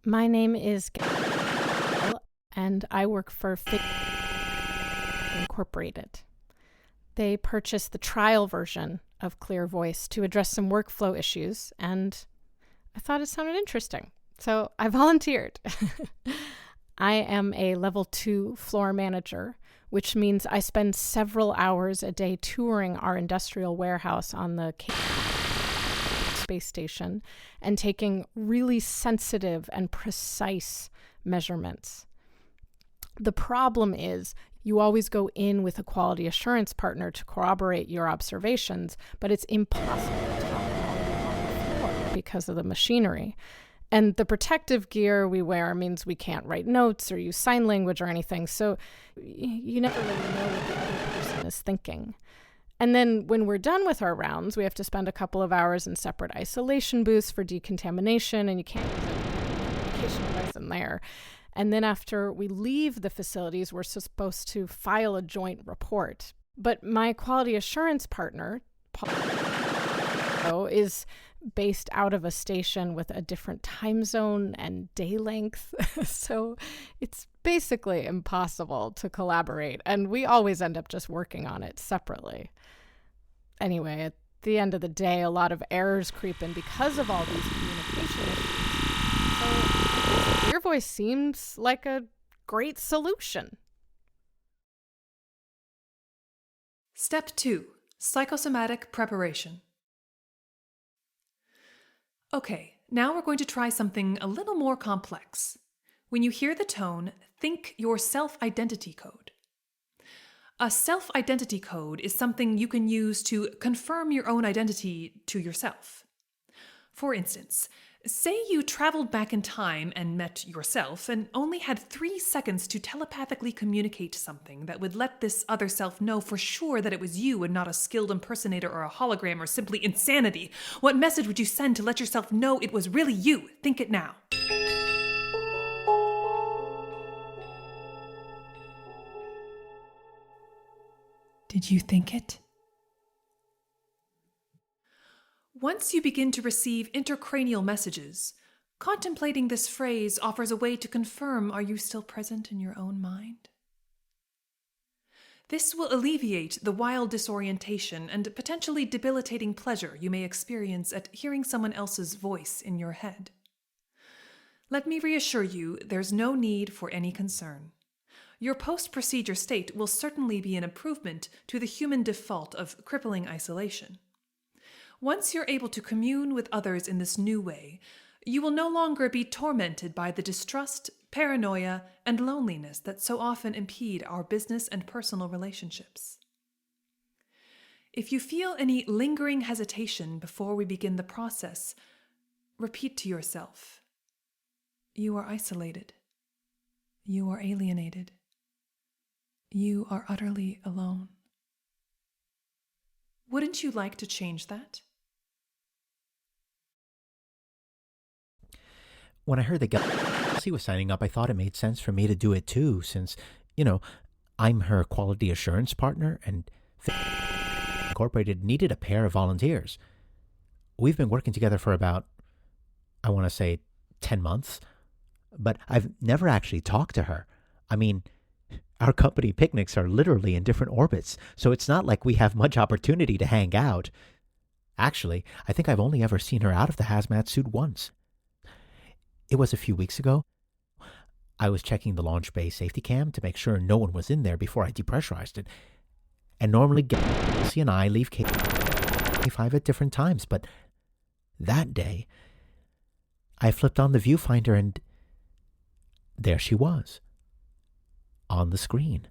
My name is and I work for Incorporated. They purchased the trial version of ClearVoice to address some workflow issues, and I thought it sounded interesting. So I volunteered. I am a level 2 floor manager, which means I spend several hours a day touring our industrial warehouse on the space station and taking really sensitive and precise measurements. The problem is you always go in with a quality assurance partner to corroborate your observations, but it's impossible to talk on the floor because of the machinery. And the protective gear we wear means we can't write notes or use sign language or anything, so you never really know what the other person is thinking. And then when we're done with our rounds, we have to spend a couple of hours in separate isolation booths for decontamination, and you can't use any communication device in there. And then after we leave the facilities, we're supposed to file a joint report. But my quality assurance partner, Paul, is based out of a station with a different time zone and day length. So it's basically impossible to collaborate. And we always end up just working on it separately. Anyway, at the end of the day, a lot of errors creep in because of all these communication issues. So ClearVoice seems like a great solution. Step 2. Psychosomatic preparation. Okay, now we're going to try something a little more complex. When you hear the tone, think your self-identity code. A self-identity code is something you can use to confirm your own identity to yourself. For instance, say you traveled back in time and met yourself and only had 3 seconds to telepathically communicate something that would let this other self know for sure that it was you and not a skilled impersonator or a hologram or simply insanity. What message would you send to let yourself know it was really you? Think it now. Did you think it? Once you begin to receive intracranial messages, contemplating this phrase offers a way to confirm, are you still present in your own mind? This will alleviate the wild disorientation and potentially debilitating pleasure you may experience at hearing someone else's voice in your head. Let me reassure you, there's no need for any concern. Your post-procedure state will certainly be an improvement to the human default of crippling isolation. Once you're able to commune with others in this new way, you will no longer be tormented by the distrust, paranoia, and loneliness that so often impede our business and personal relationships. If you feel any lingering hesitation before we begin the process, repeat to yourself, you are isolated. You are alienated. You are utterly alone. Wouldn't you like to change that? When I heard that Gelsey was signing up, I thought it made sense for me to do it too, since, I'm her quality assurance partner and Incorporated needed a pair of volunteers. We've been working together for about, 10 months, but I've never actually talked to her. I mean, our company picnics are literally in different orbits, so it's not like we have much opportunity to hang out. Actually, I think I've only ever seen her out of the hazmat suit once. It was a few weeks ago. I was checking the launch bay safety cam to make sure no one was in there before I depressurized it. And normally Gelsey and I leave K5 at different times, but that day, I flipped on the viewfinder and there she was, on the screen,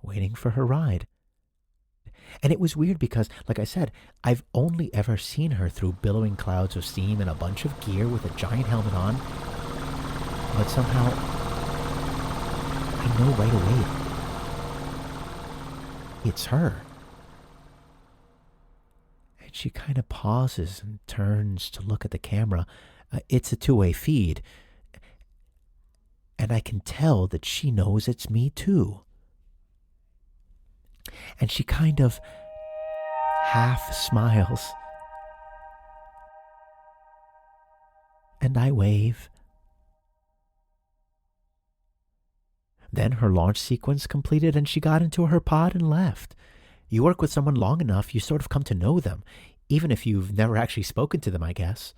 waiting for her ride. And it was weird because, like I said, I've only ever seen her through billowing clouds of steam and a bunch of gear with a giant helmet on. But somehow, I know right away it's her. And she kind of pauses and turns to look at the camera. It's a two-way feed. And I can tell that she knows it's me too. And she kind of half smiles. And I wave. Then her launch sequence completed and she got into her pod and left. You work with someone long enough, you sort of come to know them, even if you've never actually spoken to them, I guess.